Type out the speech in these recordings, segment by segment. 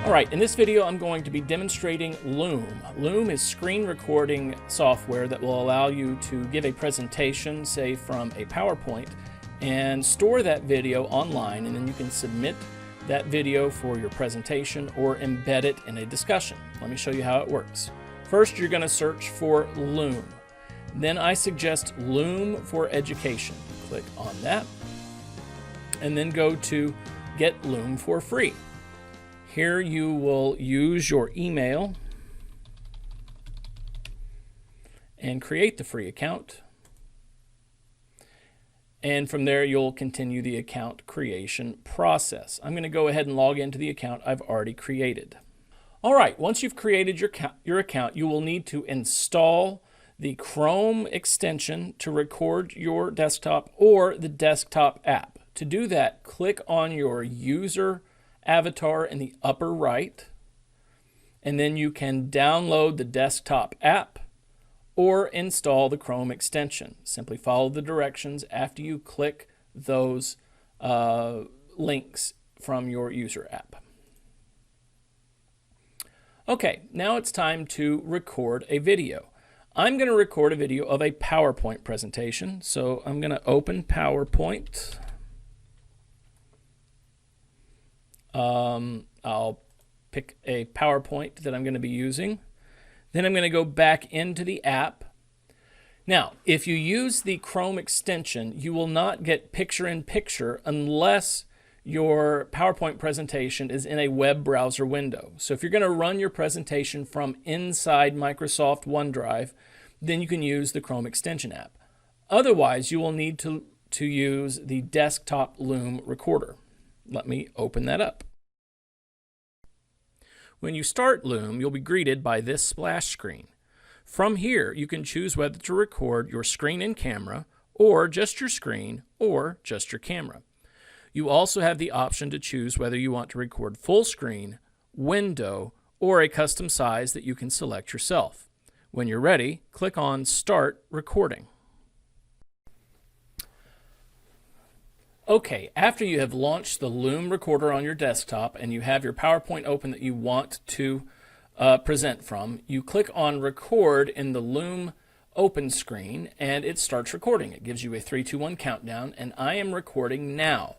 All right, in this video I'm going to be demonstrating Loom. Loom is screen recording software that will allow you to give a presentation, say from a PowerPoint, and store that video online, and then you can submit that video for your presentation or embed it in a discussion. Let me show you how it works. First, you're going to search for Loom. Then I suggest Loom for Education. Click on that, and then go to Get Loom for Free. Here you will use your email and create the free account. And from there, you'll continue the account creation process. I'm going to go ahead and log into the account I've already created. All right, once you've created your account, you will need to install the Chrome extension to record your desktop or the desktop app. To do that, click on your user avatar in the upper right, and then you can download the desktop app or install the Chrome extension. Simply follow the directions after you click those links from your user app. Okay, now it's time to record a video. I'm going to record a video of a PowerPoint presentation, so I'm going to open PowerPoint. I'll pick a PowerPoint that I'm going to be using. Then I'm going to go back into the app. Now, if you use the Chrome extension, you will not get picture-in-picture unless your PowerPoint presentation is in a web browser window. So if you're going to run your presentation from inside Microsoft OneDrive, then you can use the Chrome extension app. Otherwise, you will need to use the desktop Loom recorder. Let me open that up. When you start Loom, you'll be greeted by this splash screen. From here, you can choose whether to record your screen and camera, or just your screen, or just your camera. You also have the option to choose whether you want to record full screen, window, or a custom size that you can select yourself. When you're ready, click on Start Recording. Okay, after you have launched the Loom recorder on your desktop and you have your PowerPoint open that you want to present from, you click on Record in the Loom open screen and it starts recording. It gives you a 3, 2, 1 countdown, and I am recording now.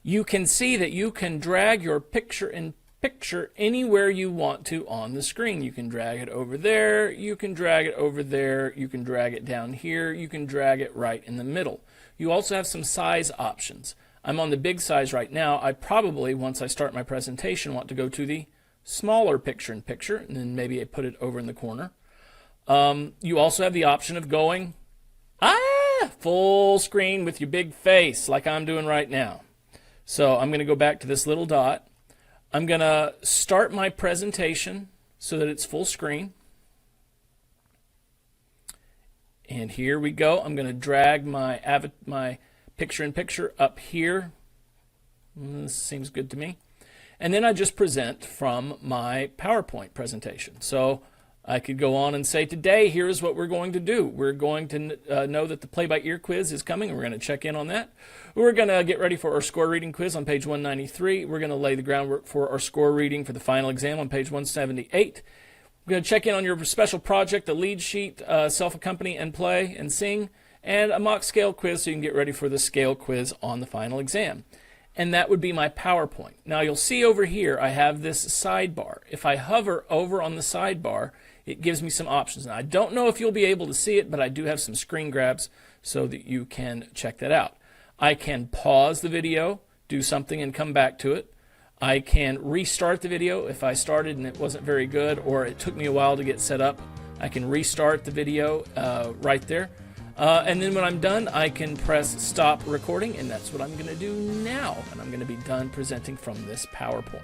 You can see that you can drag your picture-in-picture anywhere you want to on the screen. You can drag it over there, you can drag it over there, you can drag it down here, you can drag it right in the middle. You also have some size options. I'm on the big size right now. I probably, once I start my presentation, want to go to the smaller picture-in-picture, and then maybe I put it over in the corner. You also have the option of going full screen with your big face like I'm doing right now. So I'm going to go back to this little dot. I'm going to start my presentation so that it's full screen. And here we go. I'm going to drag my picture-in-picture up here. This seems good to me. And then I just present from my PowerPoint presentation. So I could go on and say, today, here's what we're going to do. We're going to know that the play-by-ear quiz is coming, and we're going to check in on that. We're going to get ready for our score reading quiz on page 193. We're going to lay the groundwork for our score reading for the final exam on page 178. We're going to check in on your special project, the lead sheet, self-accompany and play and sing, and a mock scale quiz so you can get ready for the scale quiz on the final exam. And that would be my PowerPoint. Now you'll see over here I have this sidebar. If I hover over on the sidebar, it gives me some options. Now I don't know if you'll be able to see it, but I do have some screen grabs so that you can check that out. I can pause the video, do something, and come back to it. I can restart the video if I started and it wasn't very good, or it took me a while to get set up. I can restart the video right there. And then when I'm done, I can press stop recording, and that's what I'm going to do now. And I'm going to be done presenting from this PowerPoint.